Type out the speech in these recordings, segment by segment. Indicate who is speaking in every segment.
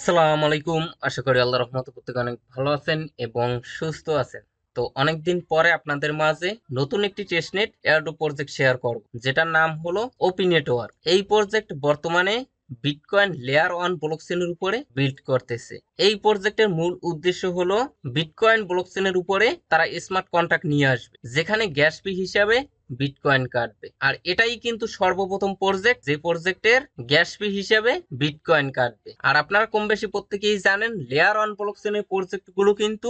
Speaker 1: আসসালামু আলাইকুম। আশা করি আল্লাহর রহমতে প্রত্যেকে অনেক ভালো আছেন এবং সুস্থ আছেন। তো অনেকদিন পরে আপনাদের মাঝে নতুন একটি টেস্টনেট এয়ারড্রপ প্রজেক্ট শেয়ার করব, যেটার নাম হলো ওপি নেটওয়ার্ক। এই প্রজেক্ট বর্তমানে বিটকয়েন লেয়ার ওয়ান ব্লকচেনের উপরে বিল্ড করতেছে। এই প্রজেক্টের মূল উদ্দেশ্য হলো বিটকয়েন ব্লকচেনের উপরে তারা স্মার্ট কন্ট্রাক্ট নিয়ে আসবে, যেখানে গ্যাস ফি হিসাবে বিটকয়েন কাটবে। আর এটাই কিন্তু সর্বপ্রথম প্রজেক্ট যে প্রজেক্টের গ্যাস ফি হিসেবে বিটকয়েন কাটবে। আর আপনারা কম বেশি প্রত্যেকেই জানেন লেয়ার ওয়ান ব্লকচেনের প্রজেক্ট গুলো কিন্তু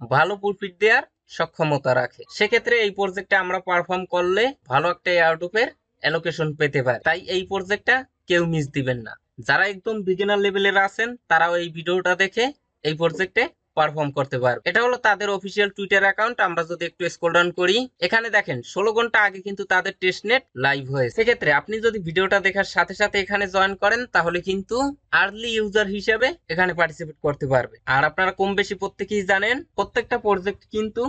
Speaker 1: ভালো প্রফিট দেওয়ার সক্ষমতা রাখে। সেক্ষেত্রে এই প্রজেক্টে আমরা পারফর্ম করলে ভালো একটা এয়ারড্রপের অ্যালোকেশন পেতে পারি। তাই এই প্রজেক্টটা কেউ মিস দিবেন না। যারা একদম বিগিনার লেভেলের আছেন তারাও এই ভিডিওটা দেখে এই প্রজেক্টে পারফর্ম করতে পারবে। এটা হলো তাদের অফিসিয়াল টুইটার অ্যাকাউন্ট। আমরা যদি একটু স্ক্রল ডাউন করি, এখানে দেখেন 16 ঘন্টা আগে কিন্তু তাদের টেস্টনেট লাইভ হয়েছে। সেক্ষেত্রে আপনি যদি ভিডিওটা দেখার সাথে সাথে এখানে জয়েন করেন, তাহলে কিন্তু আর্লি ইউজার হিসেবে এখানে পার্টিসিপেট করতে পারবে। আর আপনারা কম বেশি প্রত্যেকেই জানেন প্রত্যেকটা প্রজেক্ট কিন্তু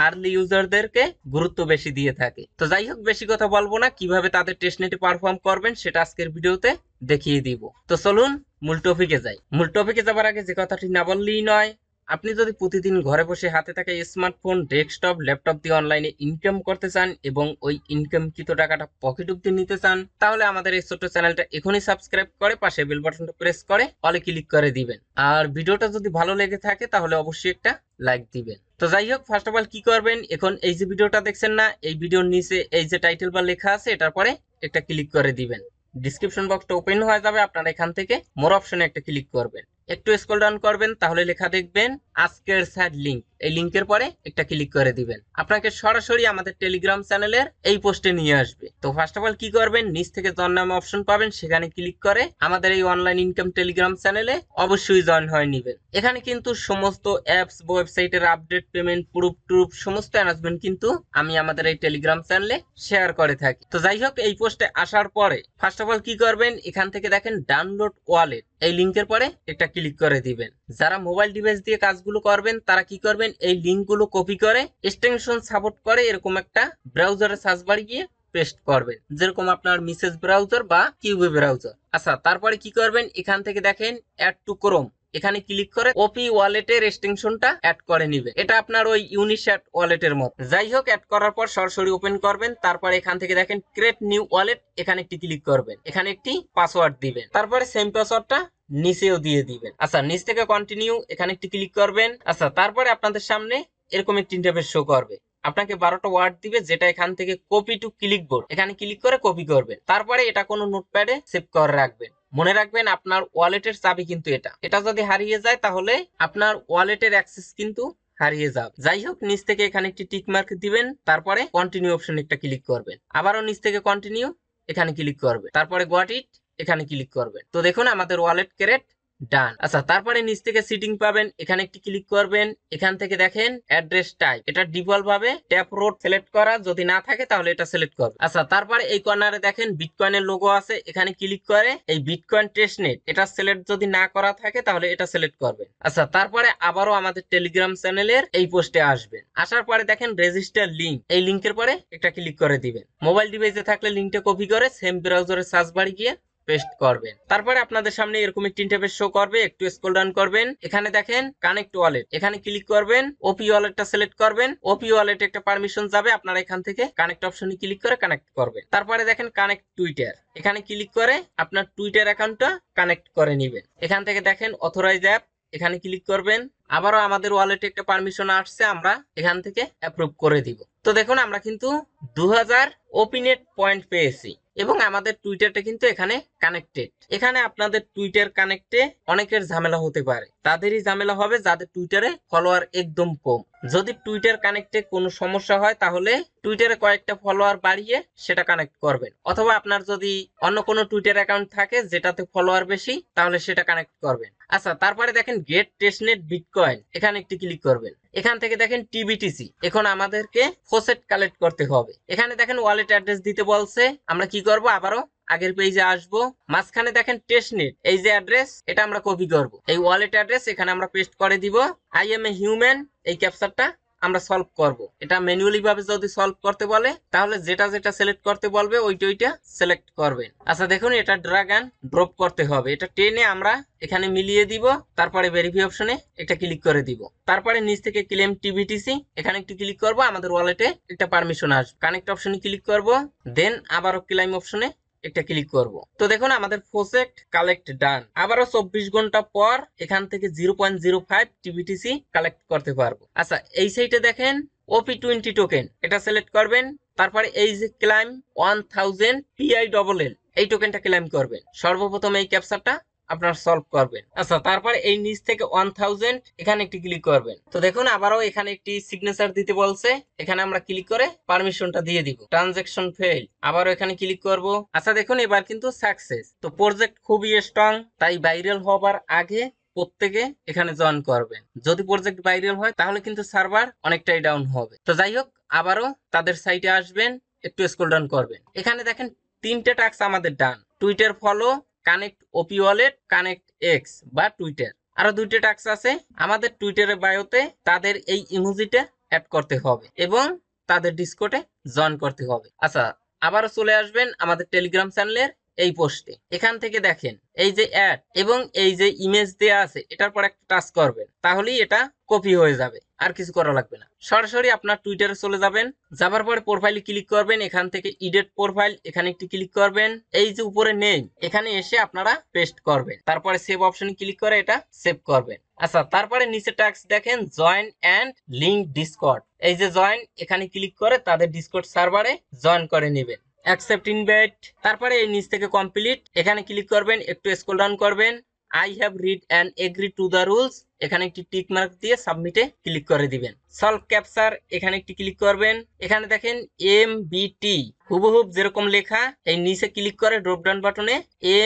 Speaker 1: আর্লি ইউজারদেরকে গুরুত্ব বেশি দিয়ে থাকে। তো যাই হোক, বেশি কথা বলবো না, কিভাবে তাদের টেস্টনেটে পারফর্ম করবেন সেটা আজকের ভিডিওতে দেখিয়ে দিব। তো চলুন মূল টপিকে যাই। মূল টপিকে যাবার আগে যে কথাটি না বললেই নয়, আপনি যদি প্রতিদিন ঘরে বসে হাতে থাকা স্মার্টফোন, ডেস্কটপ, ল্যাপটপ দিয়ে অনলাইনে ইনকাম করতে চান এবং ওই ইনকামকৃত টাকাটা পকেট অব্দি নিতে চান, তাহলে আমাদের এই ছোট্ট চ্যানেলটা এখনই সাবস্ক্রাইব করে পাশে বেল বাটনটা প্রেস করে অলে ক্লিক করে দিবেন। আর ভিডিওটা যদি ভালো লেগে থাকে তাহলে অবশ্যই একটা লাইক দিবেন। তো যাই হোক, ফার্স্ট অফ অল কি করবেন, এখন এই যে ভিডিওটা দেখছেন না, এই ভিডিওর নিচে এই যে টাইটেল বা লেখা আছে, এটার পরে একটা ক্লিক করে দিবেন। ডিসক্রিপশন বক্সটা ওপেন হয়ে যাবে, আপনারা এখান থেকে মোর অপশনে একটা ক্লিক করবেন। একটু স্ক্রল ডাউন করবেন, তাহলে লেখা দেখবেন আজকের স্যাড লিংক। এই লিংকের পরে একটা ক্লিক করে দিবেন, আপনাকে সরাসরি আমাদের টেলিগ্রাম চ্যানেলের এই পোস্টে নিয়ে আসবে। তো ফার্স্ট অফ অল কি করবেন, নিচ থেকে জয়েন নামে অপশন পাবেন, সেখানে ক্লিক করে আমাদের এই অনলাইন ইনকাম টেলিগ্রাম চ্যানেলে অবশ্যই জয়েন হয়ে নেবেন। এখানে কিন্তু সমস্ত অ্যাপস, ওয়েবসাইটের আপডেট, পেমেন্ট, প্রুফ টুরুফ সমস্ত অ্যানাউন্সমেন্ট কিন্তু আমি আমাদের এই টেলিগ্রাম চ্যানেলে শেয়ার করে থাকি। তো যাই হোক, এই পোস্টে আসার পরে ফার্স্ট অফ অল কি করবেন, এখান থেকে দেখেন ডাউনলোড ওয়ালেট, এই লিংকের পরে একটা ক্লিক করে দিবেন। যারা মোবাইল ডিভাইস দিয়ে কাজগুলো করবেন তারা কি করবেন, এই লিংকগুলো কপি করে এক্সটেনশন সাপোর্ট করে এরকম একটা ব্রাউজারে সার্চ বারে গিয়ে পেস্ট করবেন, যেরকম আপনার মিসেস ব্রাউজার বা কিউবি ব্রাউজার। আচ্ছা, তারপরে কি করবেন, এখান থেকে দেখেন অ্যাড টু ক্রোম, এখানে ক্লিক করে ওপি ওয়ালেটের এক্সটেনশনটা অ্যাড করে নিবে। এটা আপনার ওই ইউনিস্যাট ওয়ালেটের মতো। যাই হোক, অ্যাড করার পর সরাসরি ওপেন করবেন। তারপরে এখান থেকে দেখেন ক্রিয়েট নিউ ওয়ালেট, এখানে একটি ক্লিক করবেন, এখানে একটি পাসওয়ার্ড দিবেন, তারপরে সেম পাসওয়ার্ডটা নিচেও দিয়ে দিবেন। আচ্ছা, নিচ থেকে কন্টিনিউ, এখানে একটি ক্লিক করবেন। আচ্ছা, তারপরে আপনাদের সামনে এরকম একটি ইন্টারফেস শো করবে, আপনাকে 12টা ওয়ার্ড দিবে, যেটা এখান থেকে কপি টু ক্লিকবোর্ড, এখানে ক্লিক করে কপি করবেন। তারপরে এটা কোনো নোটপ্যাডে সেভ করে রাখবেন। মনে রাখবেন আপনার ওয়ালেটের চাবি কিন্তু এটা যদি হারিয়ে যায় তাহলে আপনার ওয়ালেটের অ্যাক্সেস কিন্তু হারিয়ে যাবে। যাই হোক, নিচ থেকে এখানে একটি টিক মার্ক দিবেন, তারপরে কন্টিনিউ অপশন একটা ক্লিক করবেন, আবারও নিচ থেকে কন্টিনিউ, এখানে ক্লিক করবেন, তারপরে গট ইট, এখানে ক্লিক করবেন। তো দেখুন আমাদের ওয়ালেট ক্রিয়েট ডান। আচ্ছা, তারপরে নিচ থেকে সিটিং পাবেন, এখানে একটি ক্লিক করবেন। এখান থেকে দেখেন অ্যাড্রেস টাইপ, এটা ডিফল্ট ভাবে ট্যাপ রোড সিলেক্ট করা, যদি না থাকে তাহলে এটা সিলেক্ট করবে। আচ্ছা, তারপরে এই কর্নারে দেখেন বিটকয়েনের লোগো আছে, এখানে ক্লিক করে এই বিটকয়েন টেস্টনেট এটা সিলেক্ট যদি না করা থাকে তাহলে এটা সিলেক্ট করবেন। আচ্ছা, তারপরে আবারও আমাদের টেলিগ্রাম চ্যানেলের এই পোস্টে আসবেন। আসার পরে দেখেন রেজিস্টার লিংক, এই লিংকের পরে একটা ক্লিক করে দিবেন। মোবাইল ডিভাইসে থাকলে লিংকটা কপি করে সেম ব্রাউজারে সার্চ বারে গিয়ে পেস্ট করবেন। তারপরে আপনাদের সামনে এরকম একটি ইন্টারফেস শো করবে, একটু স্ক্রল ডাউন করবেন, এখানে দেখেন কানেক্ট ওয়ালেট, এখানে ক্লিক করবেন, ওপি ওয়ালেটটা সিলেক্ট করবেন। ওপি ওয়ালেটে একটা পারমিশন যাবে, আপনারা এখান থেকে কানেক্ট অপশনে ক্লিক করে কানেক্ট করবেন। তারপরে দেখেন কানেক্ট টুইটার, এখানে ক্লিক করে আপনার টুইটার অ্যাকাউন্টটা কানেক্ট করে নেবেন। এখান থেকে দেখেন অথরাইজ অ্যাপ, এখানে ক্লিক করবেন। আবারও আমাদের ওয়ালেটে একটা পারমিশন আসছে, আমরা এখান থেকে অ্যাপ্রুভ করে দিব। তো দেখুন আমরা কিন্তু 2000 ওপিনেট পয়েন্ট পেয়েছি এবং আমাদের টুইটারটা কিন্তু এখানে কানেক্টেড। এখানে আপনাদের টুইটার কানেক্টে অনেকের ঝামেলা হতে পারে, তাদেরই ঝামেলা হবে যাদের টুইটারে ফলোয়ার একদম কম। যদি টুইটার কানেক্টে কোনো সমস্যা হয় তাহলে টুইটারে কয়েকটা ফলোয়ার বাড়িয়ে সেটা কানেক্ট করবেন, অথবা আপনার যদি অন্য কোনো টুইটার অ্যাকাউন্ট থাকে যেটাতে ফলোয়ার বেশি তাহলে সেটা কানেক্ট করবেন। আচ্ছা, তারপরে দেখেন গেট টেস্টনেট বিটকয়েন, এখানে একটি ক্লিক করবেন। এখান থেকে দেখেন টিবিটিসি, এখন আমাদেরকে ফসেট কালেক্ট করতে হবে। এখানে দেখেন ওয়ালেট অ্যাড্রেস দিতে বলছে, আমরা কি করব, আবারও আগের পেজে আসবো। মাঝখানে দেখেন টেস্টনেট, এই যে অ্যাড্রেস এটা আমরা কপি করব, এই ওয়ালেট অ্যাড্রেস এখানে আমরা পেস্ট করে দিব। আই এম এ হিউম্যান, এই ক্যাপচারটা আমরা সলভ করব। এটা ম্যানুয়ালি ভাবে যদি সলভ করতে বলে তাহলে যেটা যেটা সিলেক্ট করতে বলবে ওইটা সিলেক্ট করবেন। আচ্ছা দেখুন, এটা ড্র্যাগ এন্ড ড্রপ করতে হবে। এটা টেনে আমরা এখানে মিলিয়ে দিব, তারপরে ভেরিফাই অপশনে একটা ক্লিক করে দিব। তারপরে নিচ থেকে ক্লেম টিবিটিসি এখানে একটু ক্লিক করব, আমাদের ওয়ালেটে একটা পারমিশন আসবে। কানেক্ট অপশনে ক্লিক করব, দেন আবারও ক্লেম অপশনে একটা ক্লিক করব। তো দেখুন আমাদের প্রজেক্ট কালেক্ট ডান। আবারও 24 ঘন্টা পর এখান থেকে 0.05 টিবিটিসি কালেক্ট করতে পারবো। আচ্ছা এই সাইটে দেখেন OP20 টোকেন, এটা সিলেক্ট করবেন। তারপরে এই যে ক্লাইম 1000 PILL এই টোকেনটা ক্লেম করবেন। সর্বপ্রথম এই ক্যাপচারটা আপনারা সলভ করবেন। আচ্ছা তারপরে এই নিচ থেকে 1000 এখানে একটি ক্লিক করবেন। তো দেখুন আবারও এখানে একটি সিগনেচার দিতে বলছে, এখানে আমরা ক্লিক করে পারমিশনটা দিয়ে দিব। ট্রানজাকশন ফেইল, আবারও এখানে ক্লিক করব। আচ্ছা দেখুন এবার কিন্তু সাকসেস। তো প্রজেক্ট খুবই স্ট্রং, তাই ভাইরাল হবার আগে প্রত্যেকে এখানে জয়েন করবেন। যদি প্রজেক্ট ভাইরাল হয় তাহলে কিন্তু সার্ভার অনেকটাই ডাউন হবে। তো যাই হোক, আবারও তাদের সাইটে আসবেন, একটু স্ক্রল ডাউন করবেন। এখানে দেখেন 3টে টাস্ক আমাদের ডান। টুইটার ফলো, কানেক্ট ওপি ওয়ালেট, কানেক্ট এক্স বা টুইটার। আরো 2টে টাস্ক আছে। আমাদের টুইটারের বায়োতে তাদের এই ইমোজিটা অ্যাড করতে হবে এবং তাদের ডিসকর্ডে জয়েন করতে হবে। আচ্ছা আবারও চলে আসবেন আমাদের টেলিগ্রাম চ্যানেলের এই পোস্টে। এখান থেকে দেখেন এই যে অ্যাড এবং এই যে ইমেজ দেয়া আছে এটার পর একটা টাচ করবেন, তাহলেই এটা কপি হয়ে যাবে, আর কিছু করা লাগবে না। সরাসরি আপনার টুইটারে চলে যাবেন, যাবার পরে প্রোফাইলে ক্লিক করবেন। এখান থেকে এডিট প্রোফাইল এখানে একটি ক্লিক করবেন। এই যে উপরে নেম এখানে এসে আপনারা পেস্ট করবেন, তারপরে সেভ অপশনে ক্লিক করে এটা সেভ করবেন। আচ্ছা তারপরে নিচে টাস্ক দেখেন জয়েন এন্ড লিংক ডিসকর্ড। এই যে জয়েন এখানে ক্লিক করে তাদের ডিসকর্ড সার্ভারে জয়েন করে নেবেন। অ্যাকসেপ্ট ইনভাইট, তারপরে এই নিচ থেকে কমপ্লিট এখানে ক্লিক করবেন, একটু স্ক্রল ডাউন করবেন। I have read and agree to the rules এখানে একটি টিক মার্ক দিয়ে সাবমিটে ক্লিক করে দিবেন। সলভ ক্যাপচার এখানে একটি ক্লিক করবেন। এখানে দেখেন MBT হুবহুব যেরকম লেখা, এই নিচে ক্লিক করে ড্রপ ডাউন বাটনে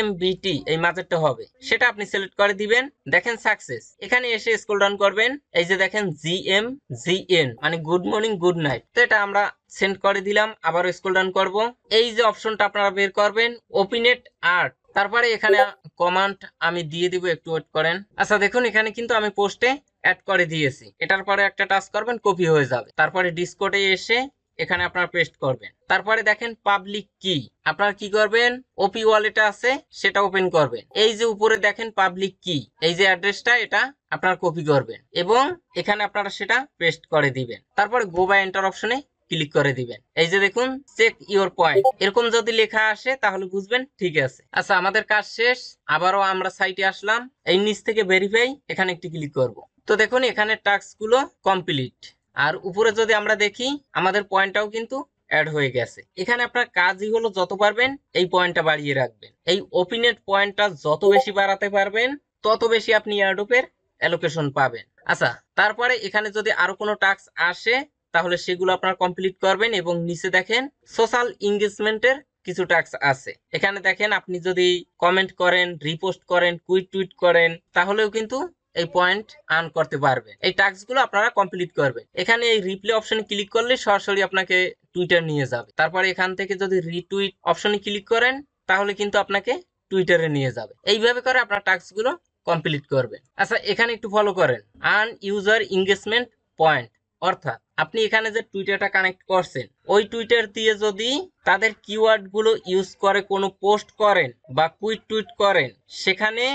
Speaker 1: MBT এই মাঝেরটা হবে, সেটা আপনি সিলেক্ট করে দিবেন। দেখেন সাকসেস। এখানে এসে স্ক্রল ডাউন করবেন, এই যে দেখেন GMGN মানে গুড মর্নিং গুড নাইট। তো এটা আমরা সেন্ড করে দিলাম। আবার স্ক্রল ডাউন করব, এই যে অপশনটা আপনারা বের করবেন ওপিনেট আর্ট, তারপরে এখানে কমান্ড আমি দিয়ে দিব, একটু ওয়েট করেন। আচ্ছা দেখুন এখানে কিন্তু আমি পোস্টে অ্যাড করে দিয়েছি। এটার পরে একটা টাচ করবেন, কপি হয়ে যাবে। তারপরে ডিসকর্ডে এসে এখানে আপনারা পেস্ট করবেন। তারপরে দেখেন পাবলিক কি, আপনারা কি করবেন, ওপি ওয়ালেট আছে সেটা ওপেন করবেন। এই যে উপরে দেখেন পাবলিক কি, এই যে অ্যাড্রেসটা এটা আপনারা কপি করবেন এবং এখানে আপনারা সেটা পেস্ট করে দিবেন। তারপরে গো বাই এন্টার অপশনে ক্লিক করে দিবেন। এই যে দেখুন চেক ইওর পয়েন্ট এরকম যদি লেখা আসে তাহলে বুঝবেন ঠিক আছে। আচ্ছা আমাদের কাজ শেষ। আবারও আমরা সাইটে আসলাম, এই নিচ থেকে ভেরিফাই এখানে একটি ক্লিক করব। তো দেখুন এখানে টাস্ক গুলো কমপ্লিট। আর উপরে যদি আমরা দেখি আমাদের পয়েন্টটাও কিন্তু অ্যাড হয়ে গেছে। এখানে আপনার কাজই হলো যত পারবেন এই পয়েন্টটা বাড়িয়ে রাখবেন। এই ওপিনেট পয়েন্টটা যত বেশি বাড়াতে পারবেন তত বেশি আপনি এয়ারড্রপের অ্যালোকেশন পাবেন। আচ্ছা তারপরে এখানে যদি আরো কোনো টাস্ক আসে তাহলে সেগুলো আপনারা কমপ্লিট করবেন এবং নিচে দেখেন সোশ্যাল এনগেজমেন্টের কিছু টাস্ক আছে। এখানে দেখেন আপনি যদি কমেন্ট করেন, রিপোস্ট করেন, কুইট টুইট করেন তাহলেও কিন্তু এই পয়েন্ট আর্ন করতে পারবেন। এই টাস্কগুলো আপনারা কমপ্লিট করবেন। এখানে এই রিপ্লে অপশনে ক্লিক করলে সরাসরি আপনাকে টুইটার নিয়ে যাবে। তারপরে এখান থেকে যদি রিটুইট অপশনে ক্লিক করেন তাহলে কিন্তু আপনাকে টুইটারে নিয়ে যাবে। এইভাবে করে আপনার টাস্কগুলো কমপ্লিট করবেন। আচ্ছা এখানে একটু ফলো করেন আর্ন ইউজার এনগেজমেন্ট পয়েন্ট, অর্থাৎ আপনি এখানে যে টুইটারটা কানেক্ট করছেন ওই টুইটার দিয়ে যদি তাদের কিওয়ার্ড গুলো ইউজ করে কোনো পোস্ট করেন বা কুইট টুইট করেন সেখানে,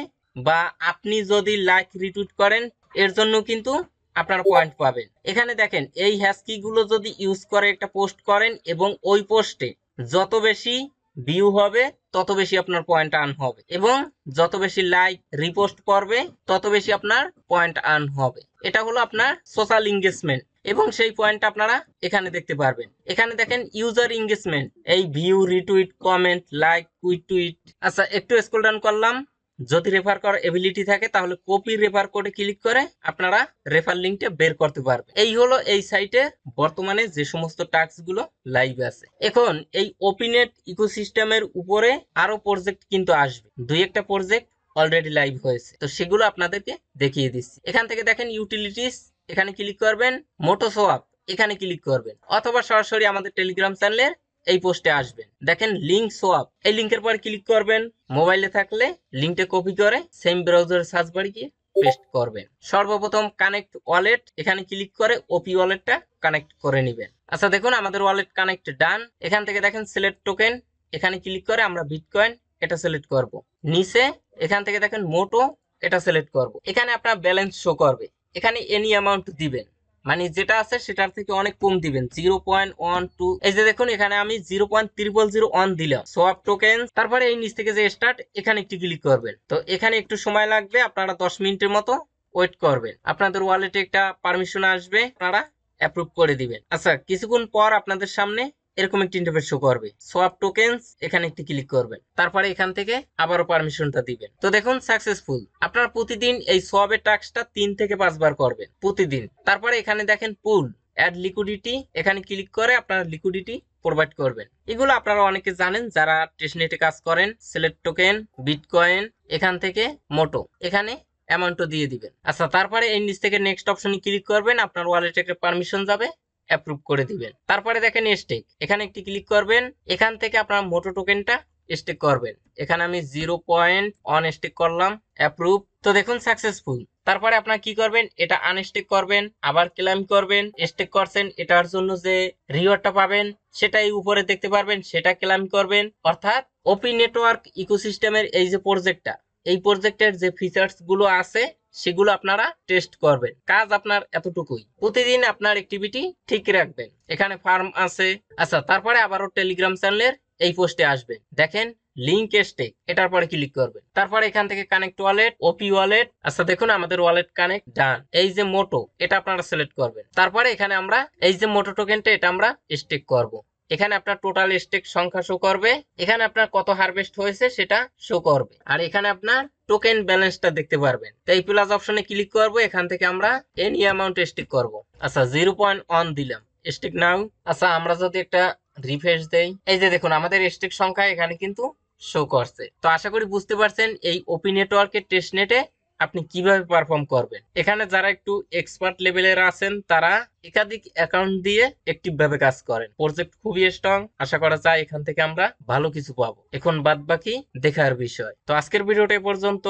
Speaker 1: বা আপনি যদি লাইক রিটুইট করেন এর জন্য কিন্তু আপনারা পয়েন্ট পাবেন। এখানে দেখেন এই হ্যাশকি গুলো যদি ইউজ করে একটা পোস্ট করেন এবং ওই পোস্টে যত বেশি ভিউ হবে তত বেশি আপনার পয়েন্ট আর্ন হবে এবং যত বেশি লাইক রিপোস্ট করবে তত বেশি আপনার পয়েন্ট আর্ন হবে। এটা হলো আপনার সোশ্যাল এনগেজমেন্ট এবং সেই পয়েন্ট আপনারা এখানে দেখতে পারবেন। এখানে দেখেন ইউজার এনগেজমেন্ট, এই view, retweet, comment, like, quit tweet. আচ্ছা একটু স্ক্রল ডাউন করলাম, যদি রেফার করার এবিলিটি থাকে তাহলে কপি রেফার কোডে ক্লিক করে আপনারা রেফার লিংকটা বের করতে পারবেন। এই হলো এই সাইটে বর্তমানে যে সমস্ত টাস্ক গুলো লাইভ আছে। এখন এই ওপিনেট ইকোসিস্টেমের উপরে আরো প্রজেক্ট কিন্তু আসবে, দুই একটা প্রজেক্ট অলরেডি লাইভ হয়েছে, তো সেগুলো আপনাদেরকে দেখিয়ে দিচ্ছি। এখান থেকে দেখেন ইউটিলিটিস এখানে ক্লিক করবেন, মোটোসোয়াপ এখানে ক্লিক করবেন অথবা সরাসরি আমাদের টেলিগ্রাম চ্যানেলের এই পোস্টে আসবেন। দেখেন লিংক সোয়াপ, এই লিংকের পর ক্লিক করবেন। মোবাইলে থাকলে লিংকটা কপি করে সেম ব্রাউজারে সার্চ বাড়ি গিয়ে পেস্ট করবেন। সর্বপ্রথম কানেক্ট ওয়ালেট, এখানে ক্লিক করে ওপি ওয়ালেটটা কানেক্ট করে নেবেন। আচ্ছা দেখুন আমাদের ওয়ালেট কানেক্ট ডান। এখান থেকে দেখেন সিলেক্ট টোকেন, এখানে ক্লিক করে আমরা বিটকয়েন এটা সিলেক্ট করব। নিচে এখান থেকে দেখেন মোটো এটা সিলেক্ট করব। এখানে আপনার ব্যালেন্স শো করবে, এখানে এনি অ্যামাউন্ট দিবেন, মানে যেটা আছে সেটার থেকে অনেক কম দিবেন, 0.12। এই যে দেখুন এখানে আমি 0.0001 দিলাম সোয়াপ টোকেন। তারপরে এই নিচ থেকে যে স্টার্ট এখানে একটু ক্লিক করবেন। তো এখানে একটু সময় লাগবে, আপনারা 10 মিনিটের মতো ওয়েট করবেন। আপনাদের ওয়ালেটে একটা পারমিশন আসবে, আপনারা অ্যাপ্রুভ করে দিবেন। আচ্ছা কিছুক্ষণ পর আপনাদের সামনে এরকম একটি ইন্টারফেস শো করবে, সোয়াপ টোকেনস এখানে একটি ক্লিক করবেন। তারপরে এখান থেকে আবারও পারমিশনটা দিবেন। তো দেখুন সাকসেসফুল। আপনারা প্রতিদিন এই সোয়াবের টাস্কটা 3 থেকে 5 বার করবেন প্রতিদিন। তারপরে এখানে দেখেন পুল অ্যাড লিকুইডিটি, এখানে ক্লিক করে আপনারা লিকুইডিটি প্রোভাইড করবেন। এগুলো আপনারা অনেকে জানেন যারা টেস্টনেটে কাজ করেন। সিলেক্ট টোকেন, বিটকয়েন, এখান থেকে মোটো, এখানে অ্যামাউন্টও দিয়ে দিবেন। আচ্ছা তারপরে এই নিচ থেকে নেক্সট অপশনে ক্লিক করবেন, আপনার ওয়ালেটে একটা পারমিশন যাবে, অ্যাপ্রুভ করে দিবেন। তারপরে দেখেন স্টেক, এখানে একটি ক্লিক করবেন। এখান থেকে আপনার মোটো টোকেনটা স্টেক করবেন। এখানে আমি 0.1 স্টেক করলাম, অ্যাপ্রুভ। তো দেখুন সাকসেসফুল। তারপরে আপনার কি করবেন, এটা আনস্টেক করবেন, আবার ক্লেম করবেন। স্টেক করছেন এটার জন্য যে রিওয়ার্ডটা পাবেন সেটাই উপরে দেখতে পারবেন, সেটা ক্লেম করবেন। অর্থাৎ ওপি নেটওয়ার্ক ইকোসিস্টেমের এই যে প্রজেক্টটা, এই প্রজেক্টের যে ফিচার্স গুলো আছে সেগুলো আপনারা টেস্ট করবেন। কাজ আপনার এতটুকুই, প্রতিদিন আপনার অ্যাক্টিভিটি ঠিক রাখবেন। এখানে ফার্ম আছে। আচ্ছা তারপরে আবারও টেলিগ্রাম চ্যানেলের এই পোস্টে আসবেন, দেখেন লিংক স্টেক, এটার পরে ক্লিক করবেন। তারপরে এখান থেকে কানেক্ট ওয়ালেট, ওপি ওয়ালেট। আচ্ছা দেখুন আমাদের ওয়ালেট কানেক্ট ডান। এই যে মোটো এটা আপনারা সিলেক্ট করবেন। তারপরে এখানে আমরা এই যে মোটো টোকেনটা এটা আমরা স্টেক করব। এখানে আপনার টোটাল স্টেক সংখ্যা শো করবে, এখানে আপনার কত হারভেস্ট হয়েছে সেটা শো করবে, আর এখানে আপনার টোকেন ব্যালেন্সটা দেখতে পারবেন। তো এই প্লাস অপশনে ক্লিক করব, এখান থেকে আমরা এনি অ্যামাউন্ট স্টেক করব। আচ্ছা 0.1 দিলাম, স্টেক নাও। আচ্ছা আমরা যদি একটা রিফ্রেশ দেই, এই যে দেখুন আমাদের স্টেক সংখ্যা এখানে কিন্তু শো করছে। তো আশা করি বুঝতে পারছেন এই ওপি নেটওয়ার্কের টেস্টনেটে আপনি কিভাবে পারফর্ম করবেন। এখানে যারা একটু এক্সপার্ট লেভেলের আছেন তারা একাধিক অ্যাকাউন্ট দিয়ে অ্যাক্টিভ ভাবে কাজ করেন। প্রজেক্ট খুবই স্ট্রং, আশা করা যায় এখান থেকে আমরা ভালো কিছু পাবো। এখন বাদ বাকি দেখার বিষয়। তো আজকের ভিডিওটা এ পর্যন্ত।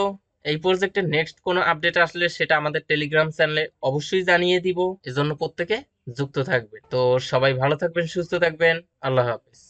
Speaker 1: এই প্রজেক্টের নেক্সট কোনো আপডেট আসলে সেটা আমাদের টেলিগ্রাম চ্যানেলে অবশ্যই জানিয়ে দিব, এজন্য প্রত্যেকে যুক্ত থাকবে। তো সবাই ভালো থাকবেন, সুস্থ থাকবেন। আল্লাহ হাফেজ।